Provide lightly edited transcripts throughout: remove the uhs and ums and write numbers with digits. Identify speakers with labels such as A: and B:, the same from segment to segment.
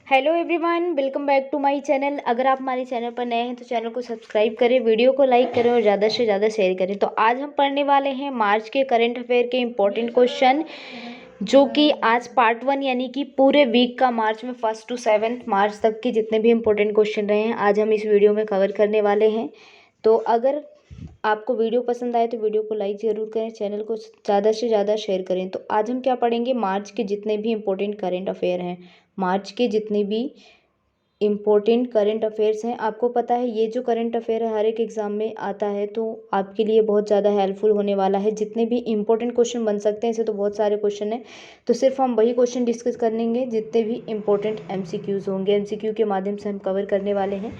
A: Hello everyone, welcome back to my channel. अगर आप हमारे चैनल पर नए हैं तो चैनल को सब्सक्राइब करें, वीडियो को लाइक करें और ज़्यादा से ज़्यादा शेयर करें। तो आज हम पढ़ने वाले हैं मार्च के करंट अफेयर के इम्पोर्टेंट क्वेश्चन, जो कि आज पार्ट 1 यानी कि पूरे वीक का मार्च में 1 to 7 मार्च तक के जितने भी इम्पोर्टेंट क्वेश्चन रहे हैं आज हम इस वीडियो में कवर करने वाले हैं। तो अगर आपको वीडियो पसंद आए तो वीडियो को लाइक ज़रूर करें, चैनल को ज़्यादा से ज़्यादा शेयर करें। तो आज हम क्या पढ़ेंगे, मार्च के जितने भी इम्पोर्टेंट करंट अफेयर हैं, मार्च के जितने भी इम्पोर्टेंट करंट अफेयर्स हैं। आपको पता है ये जो करंट अफेयर है हर एक एग्ज़ाम में आता है, तो आपके लिए बहुत ज़्यादा हेल्पफुल होने वाला है। जितने भी इम्पोर्टेंट क्वेश्चन बन सकते हैं, ऐसे तो बहुत सारे क्वेश्चन हैं, तो सिर्फ हम वही क्वेश्चन डिस्कस करेंगे जितने भी इम्पोर्टेंट एमसीक्यूज़ होंगे, एमसीक्यू के माध्यम से हम कवर करने वाले हैं।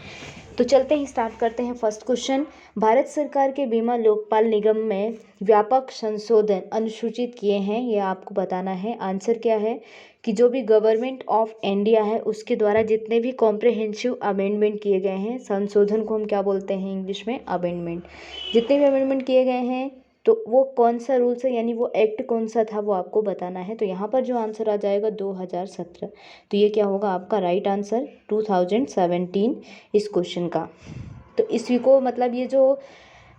A: तो चलते हैं, स्टार्ट करते हैं। फर्स्ट क्वेश्चन, भारत सरकार के बीमा लोकपाल निगम में व्यापक संशोधन अनुसूचित किए हैं, यह आपको बताना है। आंसर क्या है कि जो भी गवर्नमेंट ऑफ इंडिया है उसके द्वारा जितने भी कॉम्प्रिहेंसिव अमेंडमेंट किए गए हैं, संशोधन को हम क्या बोलते हैं इंग्लिश में, अमेंडमेंट। जितने भी अमेंडमेंट किए गए हैं तो वो कौन सा रूल्स है यानी वो एक्ट कौन सा था वो आपको बताना है। तो यहाँ पर जो आंसर आ जाएगा 2017। तो ये क्या होगा आपका राइट आंसर, 2017 इस क्वेश्चन का। तो इसी को मतलब ये जो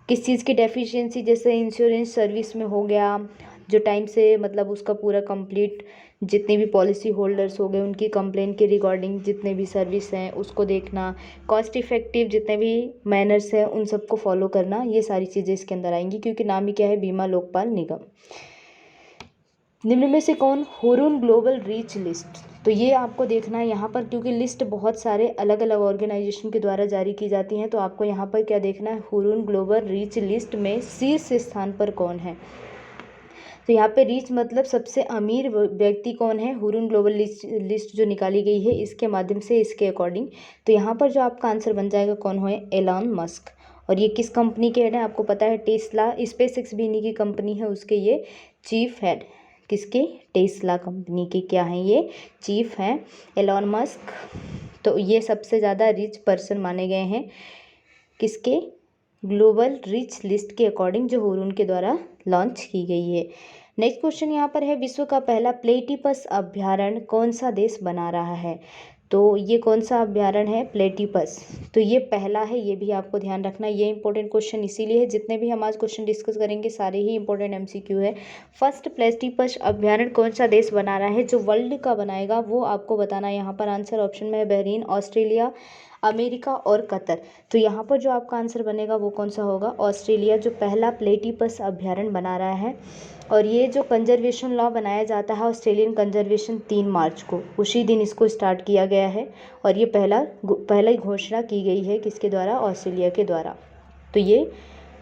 A: किस चीज़ की डेफिशिएंसी, जैसे इंश्योरेंस सर्विस में हो गया, जो टाइम से मतलब उसका पूरा कंप्लीट, जितने भी पॉलिसी होल्डर्स हो गए उनकी कंप्लेंट के रिगार्डिंग जितने भी सर्विस हैं उसको देखना, कॉस्ट इफेक्टिव जितने भी मैनर्स हैं उन सबको फॉलो करना, ये सारी चीज़ें इसके अंदर आएंगी, क्योंकि नाम ही क्या है, बीमा लोकपाल निगम। निम्न में से कौन हुरून ग्लोबल रीच लिस्ट, तो ये आपको देखना है यहाँ पर, क्योंकि लिस्ट बहुत सारे अलग अलग ऑर्गेनाइजेशन के द्वारा जारी की जाती हैं। तो आपको यहाँ पर क्या देखना है, हुरून ग्लोबल रीच लिस्ट में शीर्ष स्थान पर कौन है। तो यहाँ पे रीच मतलब सबसे अमीर व्यक्ति कौन है, हुरून ग्लोबल लिस्ट जो निकाली गई है इसके माध्यम से, इसके अकॉर्डिंग। तो यहाँ पर जो आपका आंसर बन जाएगा कौन है, एलॉन मस्क। और ये किस कंपनी के हेड है आपको पता है, टेस्ला, स्पेसएक्स भी इन्हीं की कंपनी है, उसके ये चीफ हेड, किसके, टेस्ला कंपनी के क्या हैं ये चीफ हैं, एलॉन मस्क। तो ये सबसे ज़्यादा रिच पर्सन माने गए हैं किसके, ग्लोबल रिच लिस्ट के अकॉर्डिंग, जो हुरून के द्वारा लॉन्च की गई है। नेक्स्ट क्वेश्चन यहाँ पर है, विश्व का पहला प्लेटिपस अभ्यारण्य कौन सा देश बना रहा है। तो ये कौन सा अभ्यारण्य है, प्लेटिपस, तो ये पहला है, ये भी आपको ध्यान रखना। ये इंपॉर्टेंट क्वेश्चन इसीलिए है, जितने भी हम आज क्वेश्चन डिस्कस करेंगे सारे ही इंपॉर्टेंट एमसीक्यू है। फर्स्ट प्लेटिपस अभ्यारण्य कौन सा देश बना रहा है, जो वर्ल्ड का बनाएगा वो आपको बताना है। यहाँ पर आंसर ऑप्शन में है बहरीन, ऑस्ट्रेलिया, अमेरिका और कतर। तो यहाँ पर जो आपका आंसर बनेगा वो कौन सा होगा, ऑस्ट्रेलिया, जो पहला प्लेटिपस अभ्यारण्य बना रहा है। और ये जो कंजर्वेशन लॉ बनाया जाता है ऑस्ट्रेलियन कंजर्वेशन, 3 मार्च को, उसी दिन इसको स्टार्ट किया गया है। और ये पहला ही घोषणा की गई है किसके द्वारा, ऑस्ट्रेलिया के द्वारा। तो ये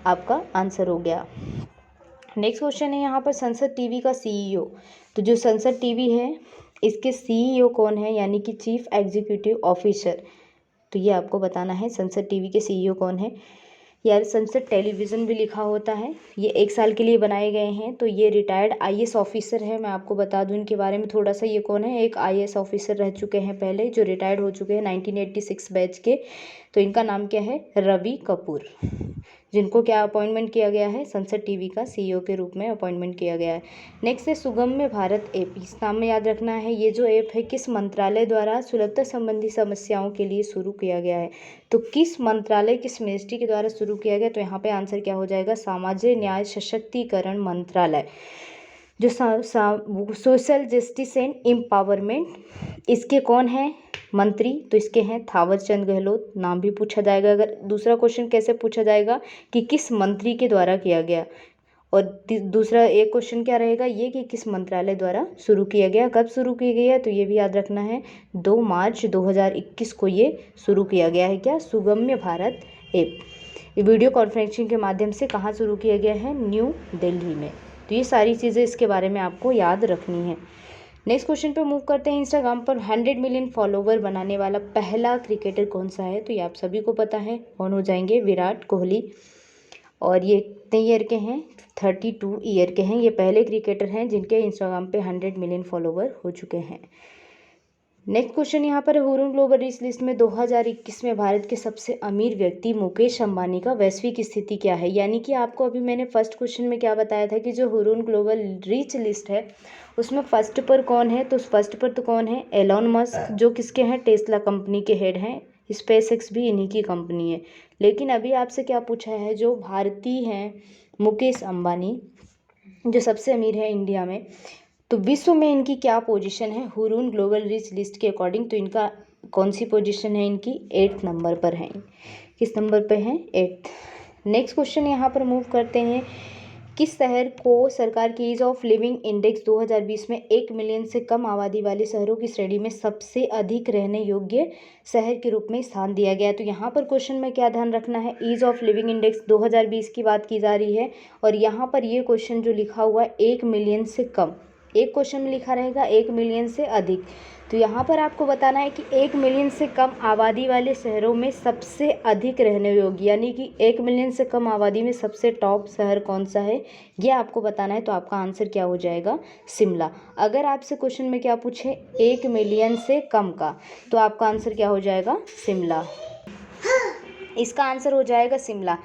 A: आपका आंसर हो गया। नेक्स्ट क्वेश्चन है यहाँ पर, संसद टीवी का सीईओ, तो जो संसद टीवी है इसके सीईओ कौन है, यानी कि चीफ एग्जीक्यूटिव ऑफिसर। तो ये आपको बताना है, संसद टीवी के सीईओ कौन है। यार संसद टेलीविज़न भी लिखा होता है, ये 1 साल के लिए बनाए गए हैं। तो ये रिटायर्ड आईएएस ऑफिसर है, मैं आपको बता दूं इनके बारे में थोड़ा सा। ये कौन है, एक आईएएस ऑफिसर रह चुके हैं पहले, जो रिटायर्ड हो चुके हैं 1986 बैच के। तो इनका नाम क्या है, रवि कपूर, जिनको क्या अपॉइंटमेंट किया गया है, संसद टीवी का सीईओ के रूप में अपॉइंटमेंट किया गया है। नेक्स्ट है सुगम्य भारत ऐप, इस नाम में याद रखना है, ये जो ऐप है किस मंत्रालय द्वारा सुलभता संबंधी समस्याओं के लिए शुरू किया गया है। तो किस मंत्रालय, किस मिनिस्ट्री के द्वारा शुरू किया गया, तो यहाँ पे आंसर क्या हो जाएगा, सामाजिक न्याय सशक्तिकरण मंत्रालय, जो सोशल जस्टिस एंड एम्पावरमेंट, इसके कौन है मंत्री, तो इसके हैं थावर चंद गहलोत। नाम भी पूछा जाएगा, अगर दूसरा क्वेश्चन कैसे पूछा जाएगा कि किस मंत्री के द्वारा किया गया, और दूसरा एक क्वेश्चन क्या रहेगा ये कि किस मंत्रालय द्वारा शुरू किया गया, कब शुरू किया गया, तो ये भी याद रखना है, 2 मार्च 2021 को ये शुरू किया गया है। क्या, सुगम्य भारत ऐप, ये वीडियो कॉन्फ्रेंसिंग के माध्यम से कहाँ शुरू किया गया है, न्यू दिल्ली में। तो ये सारी चीज़ें इसके बारे में आपको याद रखनी है। नेक्स्ट क्वेश्चन पे मूव करते हैं, इंस्टाग्राम पर 100 मिलियन फॉलोवर बनाने वाला पहला क्रिकेटर कौन सा है। तो ये आप सभी को पता है, कौन हो जाएंगे, विराट कोहली। और ये कितने ईयर के हैं, 32 ईयर के हैं। ये पहले क्रिकेटर हैं जिनके इंस्टाग्राम पे 100 मिलियन फॉलोवर हो चुके हैं। नेक्स्ट क्वेश्चन यहाँ पर हुरून ग्लोबल रिच लिस्ट में 2021 में भारत के सबसे अमीर व्यक्ति मुकेश अंबानी का वैश्विक स्थिति क्या है। यानी कि आपको अभी मैंने फर्स्ट क्वेश्चन में क्या बताया था कि जो हुरून ग्लोबल रिच लिस्ट है उसमें फर्स्ट पर कौन है, तो फर्स्ट पर तो कौन है, एलोन मस्क, जो किसके हैं, टेस्ला कंपनी के हेड हैं। स्पेस एक्स भी इन्हीं की कंपनी है। लेकिन अभी आपसे क्या पूछा है, जो भारतीय हैं मुकेश अंबानी जो सबसे अमीर है इंडिया में, तो विश्व में इनकी क्या पोजीशन है हुरून ग्लोबल रिच लिस्ट के अकॉर्डिंग। तो इनका कौन सी पोजीशन है, इनकी 8 नंबर पर है। किस नंबर पे हैं, 8। नेक्स्ट क्वेश्चन यहाँ पर मूव करते हैं। किस शहर को सरकार की ईज ऑफ लिविंग इंडेक्स 2020 में 1 मिलियन से कम आबादी वाले शहरों की श्रेणी में सबसे अधिक रहने योग्य शहर के रूप में स्थान दिया गया है। तो यहाँ पर क्वेश्चन में क्या ध्यान रखना है, ईज ऑफ लिविंग इंडेक्स 2020 की बात की जा रही है और यहाँ पर ये क्वेश्चन जो लिखा हुआ है 1 मिलियन से कम, एक क्वेश्चन में लिखा रहेगा 1 मिलियन से अधिक। तो यहाँ पर आपको बताना है कि 1 मिलियन से कम आबादी वाले शहरों में सबसे अधिक रहने योग्य, यानी कि 1 मिलियन से कम आबादी में सबसे टॉप शहर कौन सा है, यह आपको बताना है। तो आपका आंसर क्या हो जाएगा, शिमला। अगर आपसे क्वेश्चन में क्या पूछे 1 मिलियन से कम का, तो आपका आंसर क्या हो जाएगा, शिमला। इसका आंसर हो जाएगा शिमला।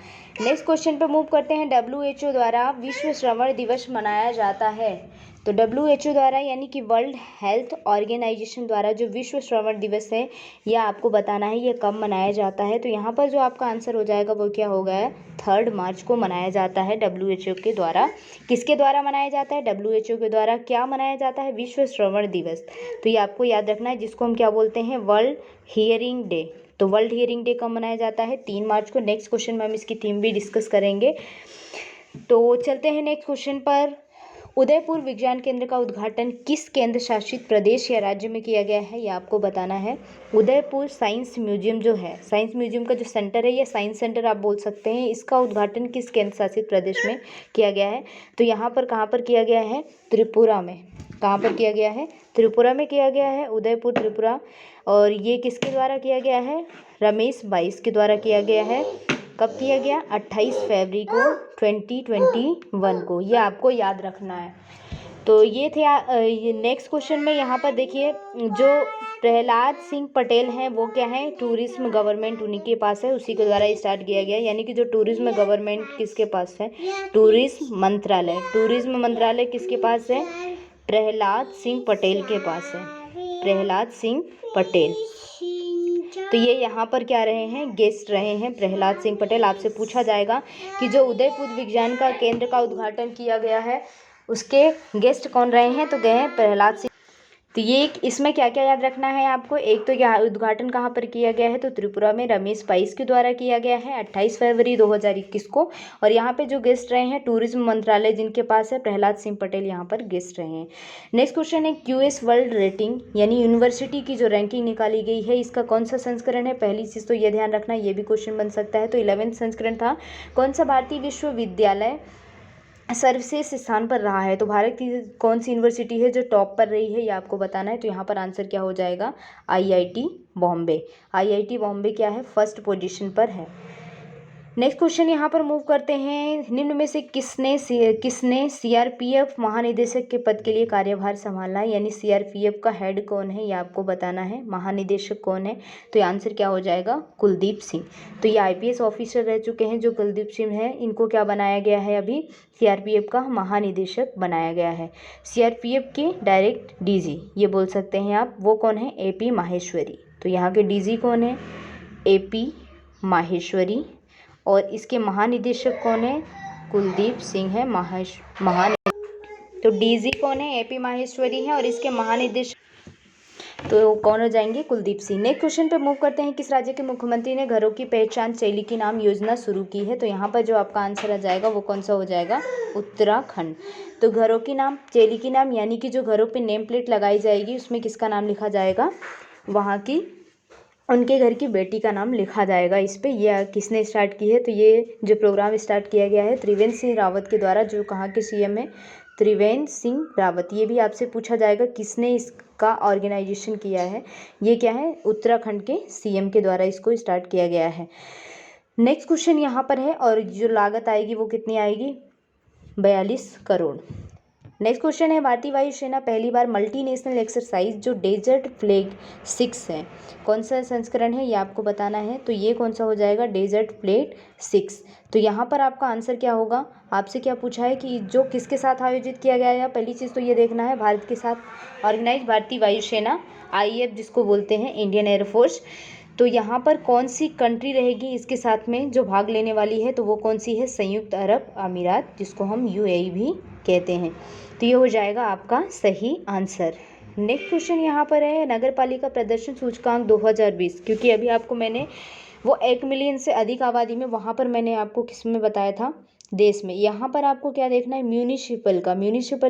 A: नेक्स्ट क्वेश्चन पर मूव करते हैं। WHO द्वारा विश्व श्रवण दिवस मनाया जाता है। तो WHO द्वारा यानी कि वर्ल्ड हेल्थ ऑर्गेनाइजेशन द्वारा जो विश्व श्रवण दिवस है यह आपको बताना है ये कब मनाया जाता है। तो यहाँ पर जो आपका आंसर हो जाएगा वो क्या होगा, 3 मार्च को मनाया जाता है WHO के द्वारा। किसके द्वारा मनाया जाता है, WHO के द्वारा क्या मनाया जाता है, विश्व श्रवण दिवस। तो ये आपको याद रखना है, जिसको हम क्या बोलते हैं, वर्ल्ड हियरिंग डे। तो वर्ल्ड हियरिंग डे कब मनाया जाता है, 3 मार्च को। नेक्स्ट क्वेश्चन में हम इसकी थीम भी डिस्कस करेंगे। तो चलते हैं नेक्स्ट क्वेश्चन पर। उदयपुर विज्ञान केंद्र का उद्घाटन किस केंद्र शासित प्रदेश या राज्य में किया गया है, यह आपको बताना है। उदयपुर साइंस म्यूजियम जो है, साइंस म्यूजियम का जो सेंटर है या साइंस सेंटर आप बोल सकते हैं, इसका उद्घाटन किस केंद्र शासित प्रदेश में किया गया है। तो यहाँ पर कहाँ पर किया गया है, त्रिपुरा में। कहाँ पर किया गया है, त्रिपुरा में किया गया है, उदयपुर त्रिपुरा। और ये किसके द्वारा किया गया है, रमेश बाईस के द्वारा किया गया है। कब किया गया, 28 फरवरी को 2021 को। ये आपको याद रखना है। तो ये थे ये नेक्स्ट क्वेश्चन में यहाँ पर देखिए, जो प्रहलाद सिंह पटेल हैं वो क्या है, टूरिज्म गवर्नमेंट उन्हीं के पास है, उसी के द्वारा स्टार्ट किया गया। यानी कि जो टूरिज्म गवर्नमेंट किसके पास है, टूरिज्म मंत्रालय। टूरिज्म मंत्रालय किसके पास है, प्रहलाद सिंह पटेल के पास है, प्रहलाद सिंह पटेल। तो ये यहाँ पर क्या रहे हैं, गेस्ट रहे हैं प्रहलाद सिंह पटेल। आपसे पूछा जाएगा कि जो उदयपुर विज्ञान का केंद्र का उद्घाटन किया गया है उसके गेस्ट कौन रहे हैं, तो गए हैं प्रहलाद सिंह। तो ये इसमें क्या क्या याद रखना है आपको, एक तो यहाँ उद्घाटन कहाँ पर किया गया है, तो त्रिपुरा में रमेश बाईस के द्वारा किया गया है 28 फरवरी 2021 को। और यहाँ पे जो गेस्ट रहे हैं टूरिज्म मंत्रालय जिनके पास है, प्रहलाद सिंह पटेल यहाँ पर गेस्ट रहे हैं। नेक्स्ट क्वेश्चन है, QS वर्ल्ड रेटिंग यानी यूनिवर्सिटी की जो रैंकिंग निकाली गई है इसका कौन सा संस्करण है। पहली चीज़ तो ये ध्यान रखना, ये भी क्वेश्चन बन सकता है। तो 11th संस्करण था। कौन सा भारतीय विश्वविद्यालय सर्वश्रेष्ठ स्थान पर रहा है, तो भारत की कौन सी यूनिवर्सिटी है जो टॉप पर रही है, ये आपको बताना है। तो यहाँ पर आंसर क्या हो जाएगा, IIT बॉम्बे। IIT बॉम्बे क्या है, फर्स्ट पोजीशन पर है। नेक्स्ट क्वेश्चन यहाँ पर मूव करते हैं। निम्न में से किसने CRPF महानिदेशक के पद के लिए कार्यभार संभाला है, यानी CRPF का हेड कौन है, ये आपको बताना है। महानिदेशक कौन है, तो ये आंसर क्या हो जाएगा, कुलदीप सिंह। तो ये IPS ऑफिसर रह चुके हैं जो कुलदीप सिंह है, इनको क्या बनाया गया है, अभी CRPF का महानिदेशक बनाया गया है। CRPF के डायरेक्ट DG ये बोल सकते हैं आप, वो कौन है, AP माहेश्वरी। तो यहाँ के DG कौन है, AP माहेश्वरी। और इसके महानिदेशक कौन है, कुलदीप सिंह है तो DG कौन है, AP माहेश्वरी है, और इसके महानिदेशक तो कौन हो जाएंगे, कुलदीप सिंह। नेक्स्ट क्वेश्चन पे मूव करते हैं। किस राज्य के मुख्यमंत्री ने घरों की पहचान चेली की नाम योजना शुरू की है, तो यहाँ पर जो आपका आंसर आ जाएगा वो कौन सा हो जाएगा, उत्तराखंड। तो घरों की नाम चेली की नाम यानी कि जो घरों पे नेम प्लेट लगाई जाएगी उसमें किसका नाम लिखा जाएगा, वहाँ की उनके घर की बेटी का नाम लिखा जाएगा इस पे। ये किसने स्टार्ट की है, तो ये जो प्रोग्राम स्टार्ट किया गया है त्रिवेंद्र सिंह रावत के द्वारा, जो कहाँ के CM है, त्रिवेंद्र सिंह रावत। ये भी आपसे पूछा जाएगा किसने इसका ऑर्गेनाइजेशन किया है, ये क्या है, उत्तराखंड के CM के द्वारा इसको स्टार्ट किया गया है। नेक्स्ट क्वेश्चन यहाँ पर है, और जो लागत आएगी वो कितनी आएगी, 42 करोड़। नेक्स्ट क्वेश्चन है, भारतीय वायुसेना पहली बार मल्टीनेशनल एक्सरसाइज जो डेजर्ट फ्लैग 6 है, कौन सा संस्करण है ये आपको बताना है। तो ये कौन सा हो जाएगा, डेजर्ट फ्लैग 6। तो यहाँ पर आपका आंसर क्या होगा, आपसे क्या पूछा है कि जो किसके साथ आयोजित किया गया है। पहली चीज़ तो ये देखना है, भारत के साथ ऑर्गेनाइज भारतीय वायुसेना IAF जिसको बोलते हैं, इंडियन एयरफोर्स। तो यहाँ पर कौन सी कंट्री रहेगी इसके साथ में जो भाग लेने वाली है, तो वो कौन सी है, संयुक्त अरब अमीरात जिसको हम UAE भी कहते हैं। तो ये हो जाएगा आपका सही आंसर। नेक्स्ट क्वेश्चन यहाँ पर है, नगर पालिका प्रदर्शन सूचकांक 2020, क्योंकि अभी आपको मैंने वो 1 मिलियन से अधिक आबादी में, वहाँ पर मैंने आपको किस में बताया था, देश में। यहाँ पर आपको क्या देखना है, म्यूनिसिपल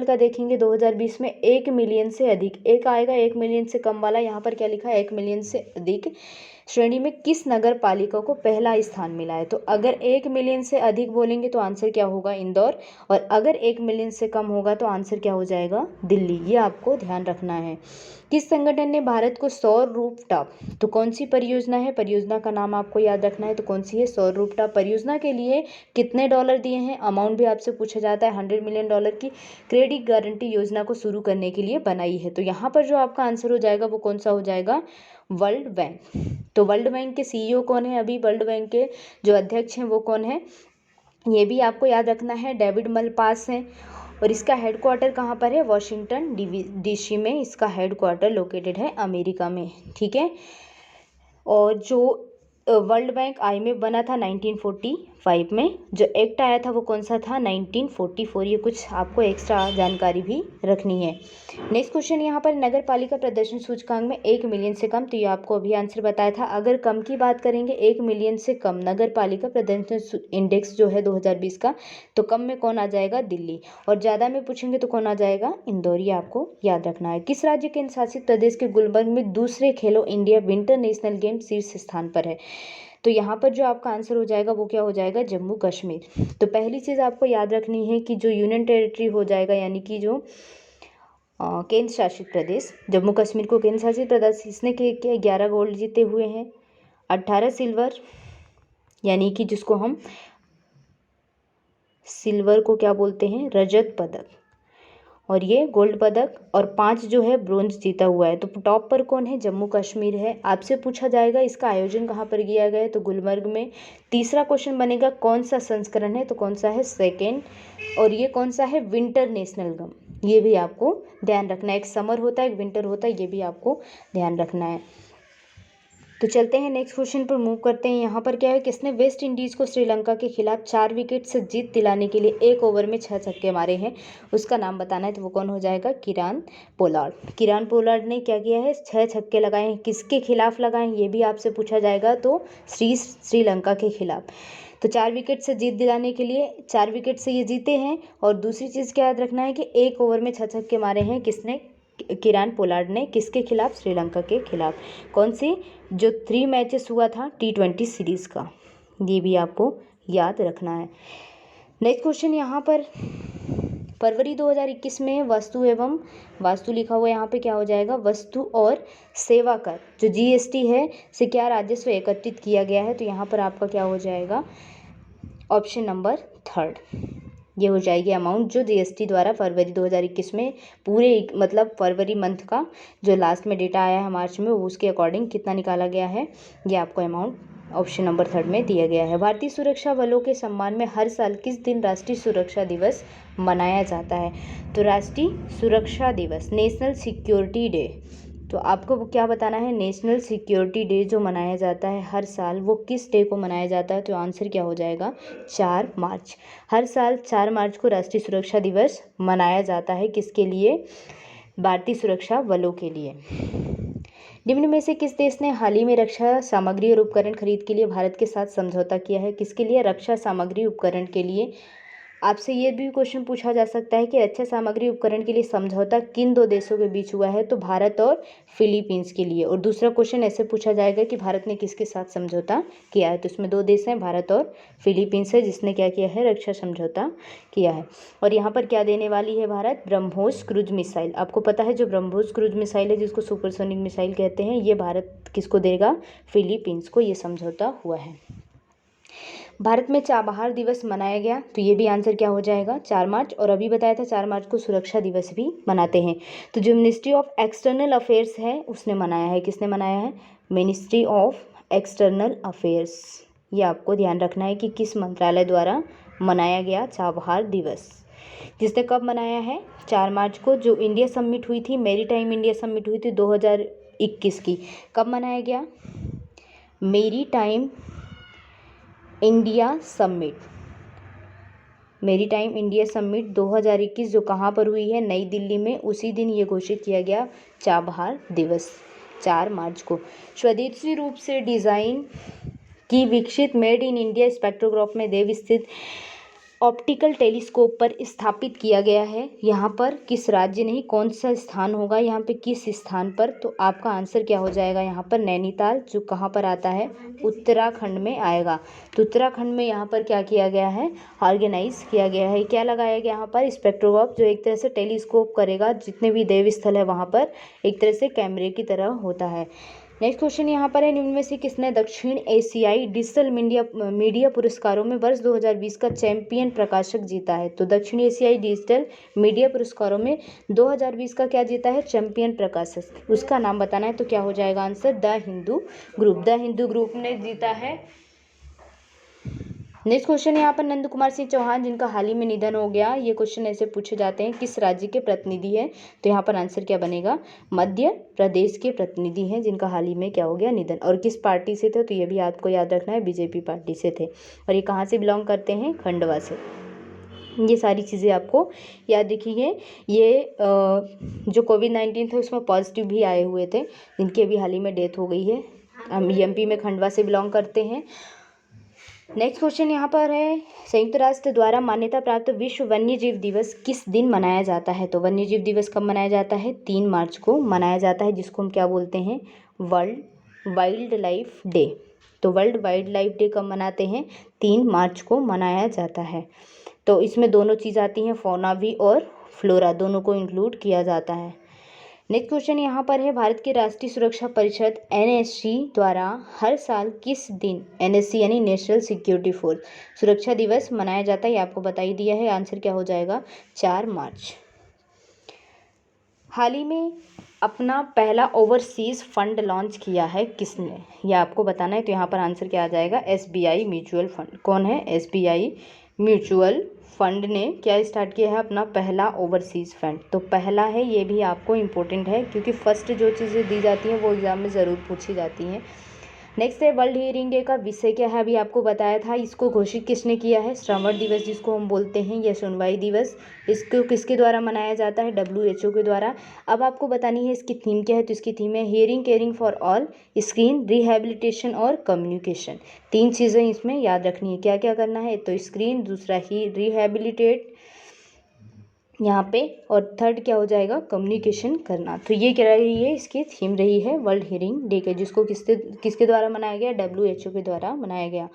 A: का देखेंगे 2020 में 1 मिलियन से अधिक, एक आएगा 1 मिलियन से कम वाला, यहाँ पर क्या लिखा है 1 मिलियन से अधिक श्रेणी में किस नगर पालिका को पहला स्थान मिला है। तो अगर 1 मिलियन से अधिक बोलेंगे तो आंसर क्या होगा, इंदौर, और अगर 1 मिलियन से कम होगा तो आंसर क्या हो जाएगा, दिल्ली। ये आपको ध्यान रखना है। किस संगठन ने भारत को सौर रूफटॉप, तो कौन सी परियोजना है, परियोजना का नाम आपको याद रखना है, तो कौन सी है, सौर रूफटॉप परियोजना के लिए कितने डॉलर दिए हैं, अमाउंट भी आपसे पूछा जाता है। $100 मिलियन की क्रेडिट गारंटी योजना को शुरू करने के लिए बनाई है। तो यहाँ पर जो आपका आंसर हो जाएगा वो कौन सा हो जाएगा, वर्ल्ड बैंक। तो वर्ल्ड बैंक के CEO कौन है, अभी वर्ल्ड बैंक के जो अध्यक्ष हैं वो कौन है, ये भी आपको याद रखना है, डेविड मलपास हैं। और इसका हेडक्वार्टर कहाँ पर है, वॉशिंगटन DC में इसका हेडक्वार्टर लोकेटेड है, अमेरिका में, ठीक है। और जो वर्ल्ड बैंक IMF बना था 1945 में, जो एक्ट आया था वो कौन सा था, 1944। ये कुछ आपको एक्स्ट्रा जानकारी भी रखनी है। नेक्स्ट क्वेश्चन यहाँ पर, नगर पालिका प्रदर्शन सूचकांक में 1 मिलियन से कम, तो ये आपको अभी आंसर बताया था। अगर कम की बात करेंगे, 1 मिलियन से कम नगर पालिका प्रदर्शन इंडेक्स जो है 2020 का, तो कम में कौन आ जाएगा, दिल्ली, और ज़्यादा में पूछेंगे तो कौन आ जाएगा, इंदौर। ये आपको याद रखना है। किस राज्य केंद्र शासित प्रदेश के गुलबर्ग में दूसरे खेलो इंडिया विंटर नेशनल गेम शीर्ष स्थान पर है। तो यहाँ पर जो आपका आंसर हो जाएगा वो क्या हो जाएगा, जम्मू कश्मीर। तो पहली चीज़ आपको याद रखनी है कि जो यूनियन टेरिटरी हो जाएगा, यानी कि जो केंद्र शासित प्रदेश, जम्मू कश्मीर को केंद्र शासित प्रदेश, इसने क्या 11 गोल्ड जीते हुए हैं, 18 सिल्वर, यानी कि जिसको हम सिल्वर को क्या बोलते हैं, रजत पदक, और ये गोल्ड पदक, और 5 जो है ब्रोंज जीता हुआ है। तो टॉप पर कौन है, जम्मू कश्मीर है। आपसे पूछा जाएगा इसका आयोजन कहाँ पर किया गया है, तो गुलमर्ग में। तीसरा क्वेश्चन बनेगा कौन सा संस्करण है, तो कौन सा है, सेकेंड, और ये कौन सा है, विंटर नेशनल गेम। ये भी आपको ध्यान रखना है, एक समर होता है एक विंटर होता है, ये भी आपको ध्यान रखना है। तो चलते हैं नेक्स्ट क्वेश्चन पर मूव करते हैं। यहाँ पर क्या है, किसने वेस्ट इंडीज़ को श्रीलंका के खिलाफ 4 विकेट से जीत दिलाने के लिए 1 ओवर में 6 छक्के मारे हैं, उसका नाम बताना है। तो वो कौन हो जाएगा, किरान पोलार्ड ने क्या किया है, 6 छक्के लगाए हैं। किसके खिलाफ लगाए हैं ये भी आपसे पूछा जाएगा, तो श्रीलंका के खिलाफ। तो 4 विकेट से जीत दिलाने के लिए 4 विकेट से ये जीते हैं। और दूसरी चीज़ क्या याद रखना है कि 1 ओवर में 6 छक्के मारे हैं, किसने, किरान पोलार्ड ने। किसके खिलाफ, श्रीलंका के खिलाफ। कौन सी, जो 3 मैचेस हुआ था T20 सीरीज़ का, ये भी आपको याद रखना है। नेक्स्ट क्वेश्चन यहाँ पर, फरवरी 2021 में वास्तु लिखा हुआ है, यहाँ पे क्या हो जाएगा, वस्तु और सेवा कर जो GST है से क्या राजस्व एकत्रित किया गया है। तो यहाँ पर आपका क्या हो जाएगा, ऑप्शन नंबर 3, ये हो जाएगी अमाउंट जो GST द्वारा फरवरी 2021 में पूरे, मतलब फरवरी मंथ का जो लास्ट में डेटा आया है मार्च में, उसके अकॉर्डिंग कितना निकाला गया है, ये आपको अमाउंट ऑप्शन नंबर 3 में दिया गया है। भारतीय सुरक्षा बलों के सम्मान में हर साल किस दिन राष्ट्रीय सुरक्षा दिवस मनाया जाता है। तो राष्ट्रीय सुरक्षा दिवस, नेशनल सिक्योरिटी डे, तो आपको क्या बताना है, नेशनल सिक्योरिटी डे जो मनाया जाता है हर साल, वो किस डे को मनाया जाता है। तो आंसर क्या हो जाएगा, 4 मार्च। हर साल 4 मार्च को राष्ट्रीय सुरक्षा दिवस मनाया जाता है, किसके लिए, भारतीय सुरक्षा बलों के लिए। निम्न में से किस देश ने हाल ही में रक्षा सामग्री और उपकरण खरीद के लिए भारत के साथ समझौता किया है। किसके लिए, रक्षा सामग्री उपकरण के लिए। आपसे ये भी क्वेश्चन पूछा जा सकता है कि रक्षा सामग्री उपकरण के लिए समझौता किन 2 देशों के बीच हुआ है। तो भारत और फिलीपींस के लिए। और दूसरा क्वेश्चन ऐसे पूछा जाएगा कि भारत ने किसके साथ समझौता किया है। तो इसमें 2 देश हैं, भारत और फिलीपींस है, जिसने क्या किया है, रक्षा समझौता किया है। और यहाँ पर क्या देने वाली है भारत, ब्रह्मोस क्रूज मिसाइल। आपको पता है जो ब्रह्मोस क्रूज मिसाइल है, जिसको सुपरसोनिक मिसाइल कहते हैं, ये भारत किसको देगा, फिलीपींस को, ये समझौता हुआ है। भारत में चाबहार दिवस मनाया गया, तो ये भी आंसर क्या हो जाएगा 4 मार्च। और अभी बताया था 4 मार्च को सुरक्षा दिवस भी मनाते हैं। तो जो मिनिस्ट्री ऑफ एक्सटर्नल अफेयर्स है उसने मनाया है, किसने मनाया है, मिनिस्ट्री ऑफ एक्सटर्नल अफेयर्स। ये आपको ध्यान रखना है कि किस मंत्रालय द्वारा मनाया गया चाबहार दिवस, जिसने कब मनाया है 4 मार्च को। जो इंडिया समिट हुई थी, मैरीटाइम इंडिया समिट हुई थी 2021 की, कब मनाया गया, maritime India summit, maritime India summit 2021 जो कहाँ पर हुई है, नई दिल्ली में, उसी दिन ये घोषित किया गया चाबहार दिवस 4 मार्च को। स्वदेशी रूप से डिज़ाइन की विकसित मेड इन इंडिया स्पेक्ट्रोग्राफ में देव स्थित ऑप्टिकल टेलीस्कोप पर स्थापित किया गया है। यहाँ पर किस राज्य नहीं, कौन सा स्थान होगा यहाँ पे, किस स्थान पर, तो आपका आंसर क्या हो जाएगा यहाँ पर नैनीताल, जो कहाँ पर आता है, उत्तराखंड में आएगा। तो उत्तराखंड में यहाँ पर क्या किया गया है, ऑर्गेनाइज किया गया है। क्या लगाया गया यहाँ पर, स्पेक्ट्रोग्राफ, जो एक तरह से टेलीस्कोप करेगा, जितने भी देव स्थल है वहाँ पर एक तरह से कैमरे की तरह होता है। नेक्स्ट क्वेश्चन यहाँ पर है, निम्न में से किसने दक्षिण एशियाई डिजिटल मीडिया पुरस्कारों में वर्ष 2020 का चैंपियन प्रकाशक जीता है। तो दक्षिण एशियाई डिजिटल मीडिया पुरस्कारों में 2020 का क्या जीता है, चैंपियन प्रकाशक, उसका नाम बताना है। तो क्या हो जाएगा answer, the Hindu group, the Hindu group ने जीता है। नेक्स्ट क्वेश्चन यहाँ पर, नंद कुमार सिंह चौहान जिनका हाल ही में निधन हो गया, ये क्वेश्चन ऐसे पूछे जाते हैं, किस राज्य के प्रतिनिधि हैं, तो यहाँ पर आंसर क्या बनेगा, मध्य प्रदेश के प्रतिनिधि हैं जिनका हाल ही में क्या हो गया, निधन। और किस पार्टी से थे, तो ये भी आपको याद रखना है, बीजेपी पार्टी से थे। और ये कहाँ से बिलोंग करते हैं, खंडवा से। ये सारी चीज़ें आपको याद रखिए। ये जो कोविड-19 था उसमें पॉजिटिव भी आए हुए थे, जिनकी अभी हाल ही में डेथ हो गई है, एमपी में खंडवा से बिलोंग करते हैं। नेक्स्ट क्वेश्चन यहाँ पर है, संयुक्त राष्ट्र द्वारा मान्यता प्राप्त विश्व वन्यजीव दिवस किस दिन मनाया जाता है। तो वन्यजीव दिवस कब मनाया जाता है, 3 मार्च को मनाया जाता है, जिसको हम क्या बोलते हैं, वर्ल्ड वाइल्ड लाइफ डे। तो वर्ल्ड वाइल्ड लाइफ डे कब मनाते हैं, 3 मार्च को मनाया जाता है। तो इसमें दोनों चीज़ आती हैं, फौना भी और फ्लोरा, दोनों को इंक्लूड किया जाता है। नेक्स्ट क्वेश्चन यहाँ पर है, भारत की राष्ट्रीय सुरक्षा परिषद एनएससी द्वारा हर साल किस दिन, एनएससी यानी नेशनल सिक्योरिटी फोर्स, सुरक्षा दिवस मनाया जाता है, ये आपको बता ही दिया है। आंसर क्या हो जाएगा, 4 मार्च। हाल ही में अपना पहला ओवरसीज फंड लॉन्च किया है किसने, यह आपको बताना है। तो यहाँ पर आंसर क्या आ जाएगा, एसबीआई म्यूचुअल फंड। कौन है, एसबीआई म्यूचुअल फंड ने क्या स्टार्ट किया है, अपना पहला ओवरसीज़ फंड। तो पहला है, ये भी आपको इम्पोर्टेंट है, क्योंकि फर्स्ट जो चीज़ें दी जाती हैं वो एग्ज़ाम में ज़रूर पूछी जाती हैं। नेक्स्ट है, वर्ल्ड हियरिंग डे का विषय क्या है, अभी आपको बताया था। इसको घोषित किसने किया है, श्रवण दिवस जिसको हम बोलते हैं, या सुनवाई दिवस। इसको किसके द्वारा मनाया जाता है, WHO के द्वारा। अब आपको बतानी है इसकी थीम क्या है, तो इसकी थीम है hearing caring for all, screen, rehabilitation और कम्युनिकेशन। 3 चीज़ें इसमें याद रखनी है, क्या क्या करना है, तो स्क्रीन, दूसरा ही रिहेबिलिटेट यहाँ पे, और थर्ड क्या हो जाएगा, कम्युनिकेशन करना। तो ये क्या रही है, इसकी थीम रही है वर्ल्ड हियरिंग डे के, जिसको किसके द्वारा मनाया गया, WHO के द्वारा मनाया गया।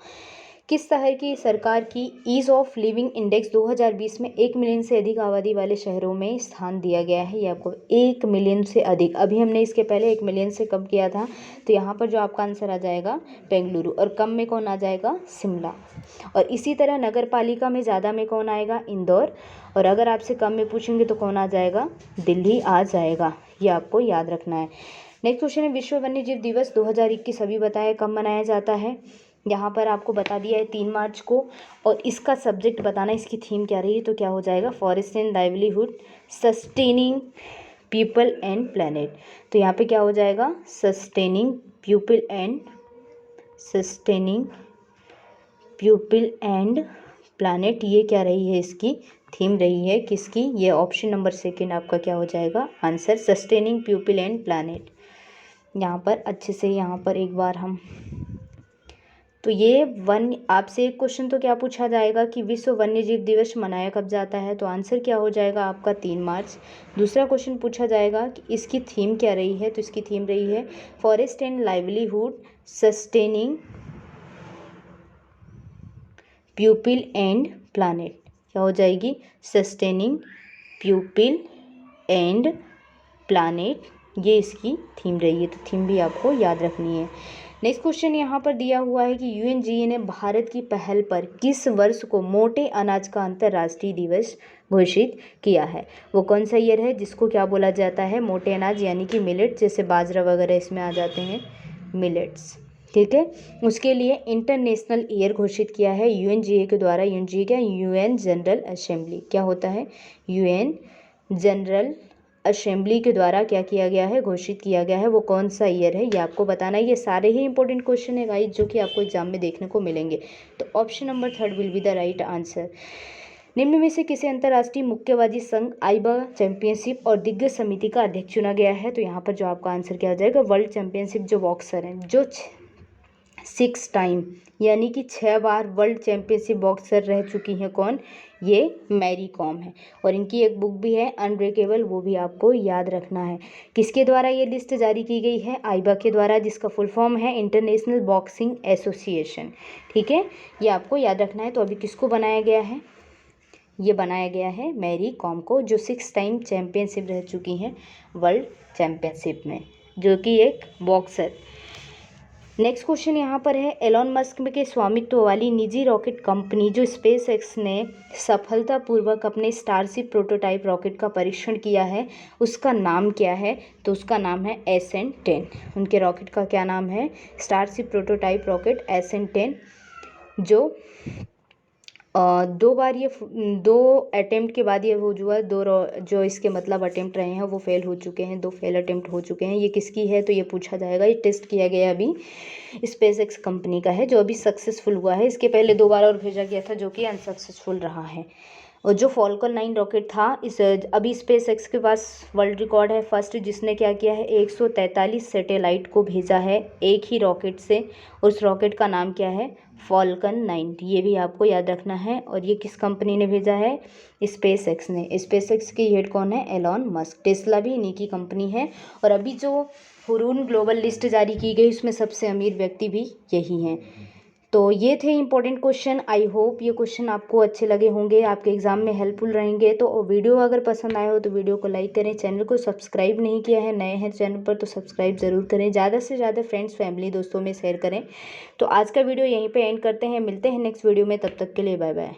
A: किस शहर की सरकार की ईज़ ऑफ लिविंग इंडेक्स 2020 में 1 मिलियन से अधिक आबादी वाले शहरों में स्थान दिया गया है, ये आपको 1 मिलियन से अधिक, अभी हमने इसके पहले 1 मिलियन से कम किया था। तो यहाँ पर जो आपका आंसर आ जाएगा बेंगलुरु, और कम में कौन आ जाएगा, शिमला। और इसी तरह नगर पालिका में ज़्यादा में कौन आएगा, इंदौर। और अगर आपसे कम में पूछेंगे तो कौन आ जाएगा, दिल्ली आ जाएगा, ये आपको याद रखना है। नेक्स्ट क्वेश्चन है, विश्व वन्यजीव दिवस 2021 अभी बताया कब मनाया जाता है, यहाँ पर आपको बता दिया है 3 मार्च को। और इसका सब्जेक्ट बताना, इसकी थीम क्या रही है, तो क्या हो जाएगा, forest and livelihood, sustaining people and planet. तो यहाँ पे क्या हो जाएगा, सस्टेनिंग पीपल एंड प्लैनेट, ये क्या रही है, इसकी थीम रही है किसकी, ये ऑप्शन नंबर 2 आपका क्या हो जाएगा answer, sustaining people and planet. यहाँ पर अच्छे से, यहाँ पर एक बार हम, तो ये आपसे एक क्वेश्चन तो क्या पूछा जाएगा कि विश्व वन्यजीव दिवस मनाया कब जाता है, तो आंसर क्या हो जाएगा आपका 3 मार्च। दूसरा क्वेश्चन पूछा जाएगा कि इसकी थीम क्या रही है, तो इसकी थीम रही है forest and livelihood, sustaining people and planet. क्या हो जाएगी, सस्टेनिंग पीपल एंड प्लैनेट, ये इसकी थीम रही है। तो थीम भी आपको याद रखनी है। नेक्स्ट क्वेश्चन यहाँ पर दिया हुआ है कि यूएनजीए ने भारत की पहल पर किस वर्ष को मोटे अनाज का अंतर्राष्ट्रीय दिवस घोषित किया है। वो कौन सा ईयर है जिसको क्या बोला जाता है, मोटे अनाज यानी कि मिलेट, जैसे बाजरा वगैरह इसमें आ जाते हैं मिलेट्स, ठीक है। उसके लिए इंटरनेशनल ईयर घोषित किया है यूएनजीए के द्वारा। यूएनजीए क्या, यूएन जनरल असेंबली, क्या होता है, यूएन जनरल असेंबली के द्वारा क्या किया गया है, घोषित किया गया है। वो कौन सा ईयर है ये आपको बताना है। ये सारे ही इंपॉर्टेंट क्वेश्चन है गाइस जो कि आपको एग्जाम में देखने को मिलेंगे। तो option number 3 will be the right answer. निम्न में से किसे अंतर्राष्ट्रीय मुक्केबाजी संघ आईबा चैंपियनशिप और दिग्गज समिति का अध्यक्ष चुना गया है। तो यहाँ पर जो आपका आंसर क्या आ जाएगा, वर्ल्ड चैंपियनशिप जो बॉक्सर हैं, जो 6 टाइम यानी कि 6 बार वर्ल्ड चैंपियनशिप बॉक्सर रह चुकी हैं, कौन, ये मैरी कॉम है। और इनकी एक बुक भी है अनब्रेकेबल, वो भी आपको याद रखना है। किसके द्वारा ये लिस्ट जारी की गई है, आईबा के द्वारा, जिसका फुल फॉर्म है इंटरनेशनल बॉक्सिंग एसोसिएशन, ठीक है, ये आपको याद रखना है। तो अभी किसको बनाया गया है, ये बनाया गया है मैरी कॉम को, जो 6 टाइम चैंपियनशिप रह चुकी हैं वर्ल्ड चैंपियनशिप में, जो कि एक बॉक्सर। नेक्स्ट क्वेश्चन यहाँ पर है, एलॉन मस्क के स्वामित्व वाली निजी रॉकेट कंपनी जो स्पेस एक्स ने सफलतापूर्वक अपने स्टारशिप प्रोटोटाइप रॉकेट का परीक्षण किया है, उसका नाम क्या है। तो उसका नाम है SN10। उनके रॉकेट का क्या नाम है, स्टारशिप प्रोटोटाइप रॉकेट SN10, जो 2 बार ये 2 अटेम्प्ट के बाद ये हो जुआ, जो इसके मतलब अटेम्प्ट रहे हैं वो फेल हो चुके हैं, 2 फेल अटेम्प्ट हो चुके हैं। ये किसकी है, तो ये पूछा जाएगा। ये टेस्ट किया गया अभी स्पेस एक्स कंपनी का है, जो अभी सक्सेसफुल हुआ है। इसके पहले 2 बार और भेजा गया था जो कि अनसक्सेसफुल रहा है। और जो फॉल्कन 9 रॉकेट था, इस अभी स्पेस एक्स के पास वर्ल्ड रिकॉर्ड है, फर्स्ट जिसने क्या किया है, 143 सैटेलाइट को भेजा है एक ही रॉकेट से। उस रॉकेट का नाम क्या है, फॉल्कन 9, ये भी आपको याद रखना है। और ये किस कंपनी ने भेजा है, स्पेस एक्स ने। स्पेस एक्स की हेड कौन है, एलॉन मस्क। टेस्ला भी इन्हीं की कंपनी है। और अभी जो हुरून ग्लोबल लिस्ट जारी की गई उसमें सबसे अमीर व्यक्ति भी यही हैं। तो ये थे इंपॉर्टेंट क्वेश्चन। आई होप ये क्वेश्चन आपको अच्छे लगे होंगे, आपके एग्जाम में हेल्पफुल रहेंगे। तो वीडियो अगर पसंद आए हो तो वीडियो को लाइक करें, चैनल को सब्सक्राइब नहीं किया है, नए हैं चैनल पर तो सब्सक्राइब ज़रूर करें, ज़्यादा से ज़्यादा फ्रेंड्स फैमिली दोस्तों में शेयर करें। तो आज का वीडियो यहीं पे एंड करते हैं, मिलते हैं नेक्स्ट वीडियो में, तब तक के लिए बाय बाय।